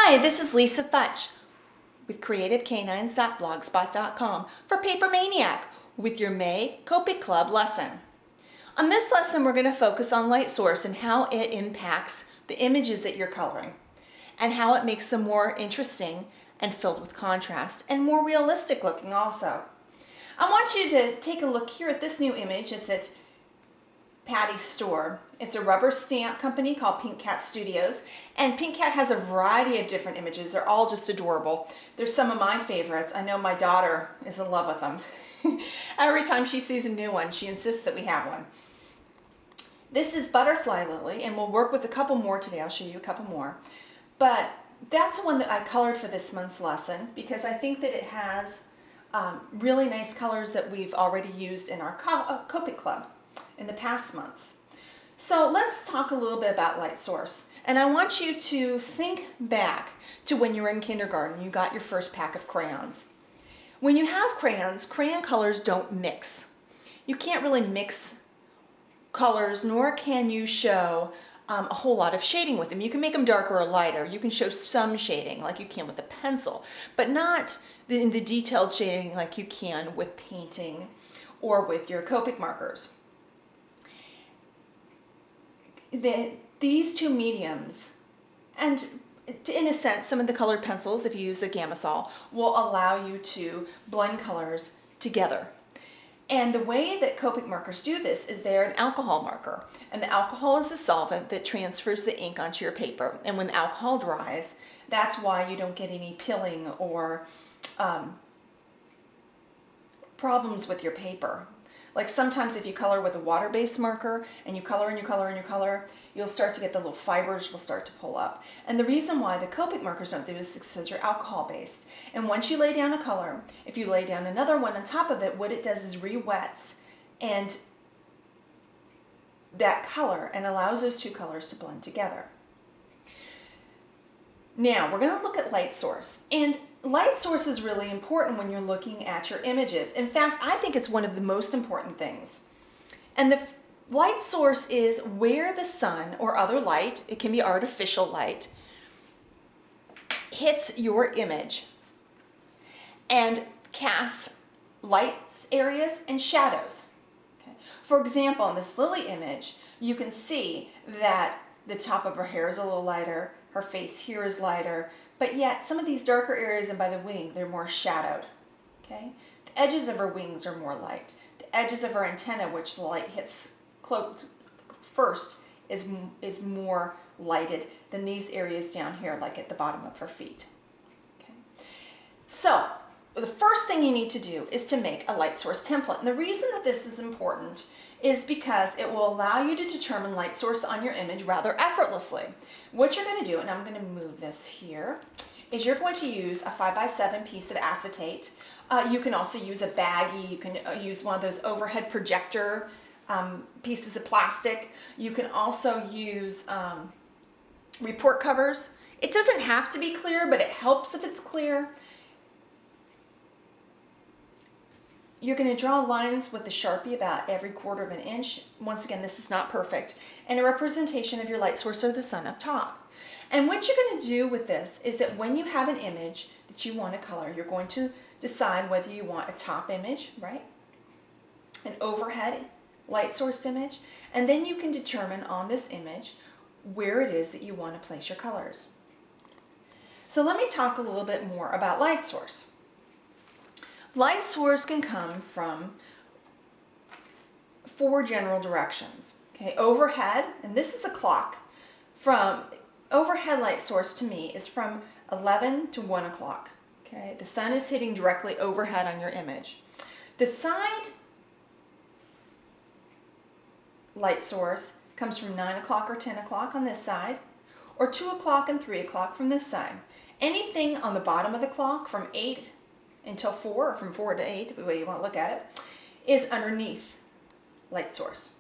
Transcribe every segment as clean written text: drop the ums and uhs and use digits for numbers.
Hi, this is Lisa Futch with CreativeCanines.blogspot.com for Paper Maniac with your May Copic Club lesson. On this lesson, we're going to focus on light source and how it impacts the images that you're coloring and how it makes them more interesting and filled with contrast and more realistic looking also. I want you to take a look here at this new image. It's at Patty's store. It's a rubber stamp company called Pink Cat Studios, and Pink Cat has a variety of different images. They're all just adorable. There's some of my favorites. I know my daughter is in love with them. Every time she sees a new one, she insists that we have one. This is Butterfly Lily, and we'll work with a couple more today. I'll show you a couple more. But that's the one that I colored for this month's lesson because I think that it has really nice colors that we've already used in our Copic Club in the past months. So let's talk a little bit about light source. And I want you to think back to when you were in kindergarten, you got your first pack of crayons. When you have crayons, crayon colors don't mix. You can't really mix colors, nor can you show a whole lot of shading with them. You can make them darker or lighter. You can show some shading like you can with a pencil, but not in the detailed shading like you can with painting or with your Copic markers. These two mediums, and in a sense, some of the colored pencils, if you use the Gamma-Sol, will allow you to blend colors together. And the way that Copic markers do this is they're an alcohol marker. And the alcohol is a solvent that transfers the ink onto your paper. And when the alcohol dries, that's why you don't get any pilling or problems with your paper. Like sometimes if you color with a water-based marker and you color and you color and you color, you'll start to get the little fibers will start to pull up. And the reason why the Copic markers don't do this is because they're alcohol-based. And once you lay down a color, if you lay down another one on top of it, what it does is re-wets and that color and allows those two colors to blend together. Now we're going to look at light source. And light source is really important when you're looking at your images. In fact, I think it's one of the most important things. And the light source is where the sun or other light, it can be artificial light, hits your image and casts lights areas and shadows. Okay. For example, in this Lily image, you can see that the top of her hair is a little lighter, her face here is lighter, but yet some of these darker areas and by the wing, they're more shadowed. Okay? The edges of her wings are more light. The edges of her antenna, which the light hits first, is more lighted than these areas down here, like at the bottom of her feet. Okay? So, the first thing you need to do is to make a light source template. And the reason that this is important is because it will allow you to determine light source on your image rather effortlessly. What you're going to do, and I'm going to move this here, is you're going to use a 5x7 piece of acetate. You can also use a baggie. You can use one of those overhead projector pieces of plastic. You can also use report covers. It doesn't have to be clear, but it helps if it's clear. You're going to draw lines with the Sharpie about every 1/4 of an inch. Once again, this is not perfect. And a representation of your light source or the sun up top. And what you're going to do with this is that when you have an image that you want to color, you're going to decide whether you want a top image, right? An overhead light source image. And then you can determine on this image where it is that you want to place your colors. So let me talk a little bit more about light source. Light source can come from 4 general directions. Okay, overhead, and this is a clock. From overhead light source to me is from 11 to 1 o'clock. Okay, the sun is hitting directly overhead on your image. The side light source comes from 9 o'clock or 10 o'clock on this side, or 2 o'clock and 3 o'clock from this side. Anything on the bottom of the clock from 8 until 4, or from 4 to 8, the way you want to look at it, is underneath light source.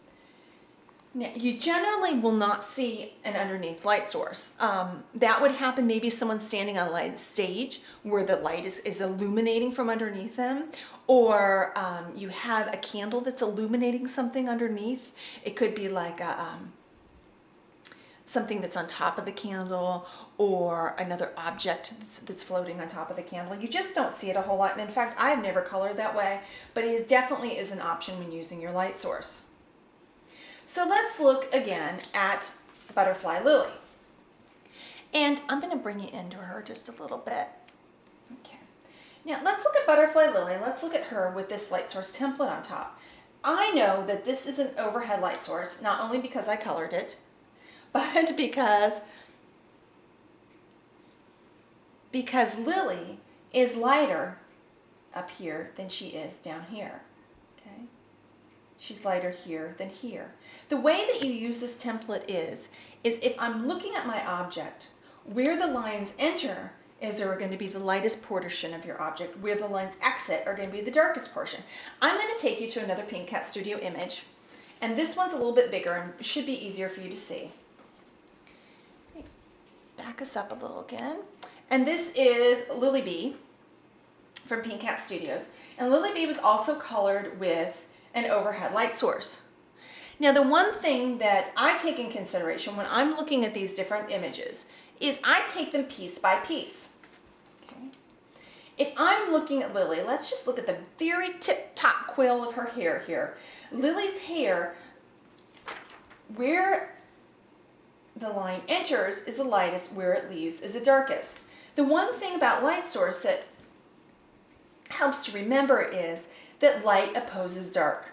Now, you generally will not see an underneath light source. That would happen maybe someone's standing on a light stage where the light is illuminating from underneath them, or you have a candle that's illuminating something underneath. It could be like a something that's on top of the candle or another object that's floating on top of the candle. You just don't see it a whole lot. And in fact, I've never colored that way, but it definitely is an option when using your light source. So let's look again at Butterfly Lily. And I'm going to bring you into her just a little bit. Okay. Now let's look at Butterfly Lily, and let's look at her with this light source template on top. I know that this is an overhead light source, not only because I colored it, but because Lily is lighter up here than she is down here. Okay? She's lighter here than here. The way that you use this template is if I'm looking at my object, where the lines enter is going to be the lightest portion of your object. Where the lines exit are going to be the darkest portion. I'm going to take you to another Pink Cat Studio image, and this one's a little bit bigger and should be easier for you to see. Back us up a little again. And this is Lily Bee from Pink Cat Studios. And Lily Bee was also colored with an overhead light source. Now, the one thing that I take in consideration when I'm looking at these different images is I take them piece by piece. Okay? If I'm looking at Lily, let's just look at the very tip-top quill of her hair here. Lily's hair, where the line enters is the lightest, where it leaves is the darkest. The one thing about light source that helps to remember is that light opposes dark.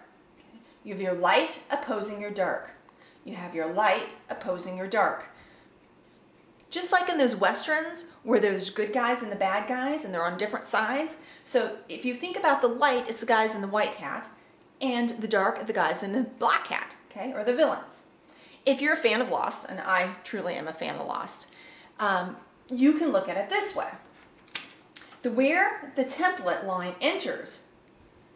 You have your light opposing your dark. You have your light opposing your dark. Just like in those westerns where there's good guys and the bad guys and they're on different sides. So if you think about the light, it's the guys in the white hat, and the dark, the guys in the black hat, okay, or the villains. If you're a fan of Lost, and I truly am a fan of Lost, you can look at it this way. Where the template line enters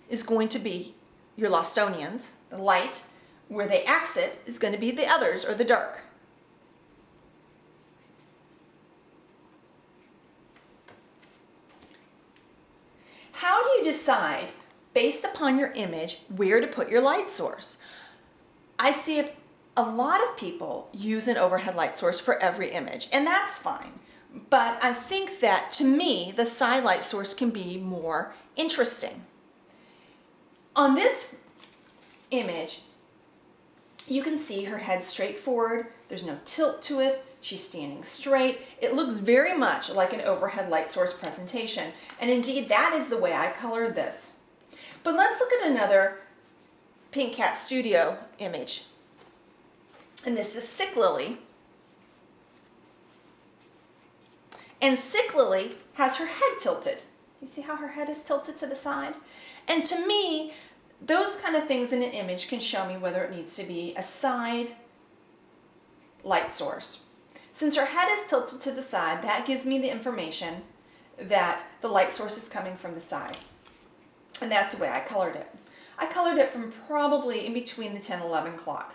is going to be your Lostonians, the light. Where they exit is going to be the others, or the dark. How do you decide, based upon your image, where to put your light source? I see a lot of people use an overhead light source for every image, and that's fine. But I think that, to me, the side light source can be more interesting. On this image, you can see her head straight forward. There's no tilt to it. She's standing straight. It looks very much like an overhead light source presentation. And indeed, that is the way I colored this. But let's look at another Pink Cat Studio image. And this is Sick Lily. And Sick Lily has her head tilted. You see how her head is tilted to the side? And to me, those kind of things in an image can show me whether it needs to be a side light source. Since her head is tilted to the side, that gives me the information that the light source is coming from the side. And that's the way I colored it. I colored it from probably in between the 10 and 11 clock.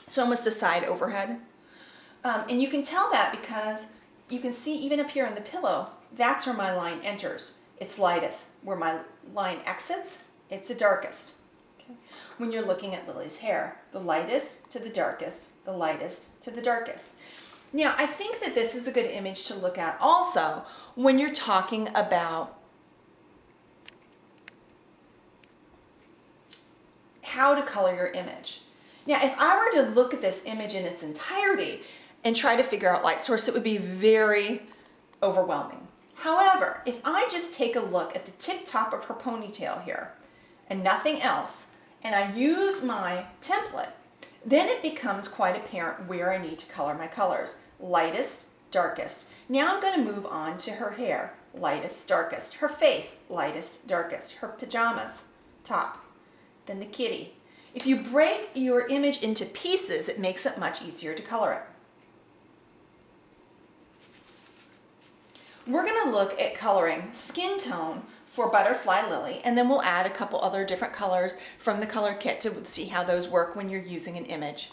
So almost a side overhead. And you can tell that because you can see even up here on the pillow, that's where my line enters. It's lightest. Where my line exits, it's the darkest. Okay? When you're looking at Lily's hair, the lightest to the darkest, the lightest to the darkest. Now, I think that this is a good image to look at also when you're talking about how to color your image. Now, if I were to look at this image in its entirety and try to figure out light source, it would be very overwhelming. However, if I just take a look at the tip top of her ponytail here and nothing else, and I use my template, then it becomes quite apparent where I need to color my colors. Lightest, darkest. Now I'm going to move on to her hair. Lightest, darkest. Her face, lightest, darkest. Her pajamas, top. Then the kitty. If you break your image into pieces, it makes it much easier to color it. We're going to look at coloring skin tone for Butterfly Lily, and then we'll add a couple other different colors from the color kit to see how those work when you're using an image.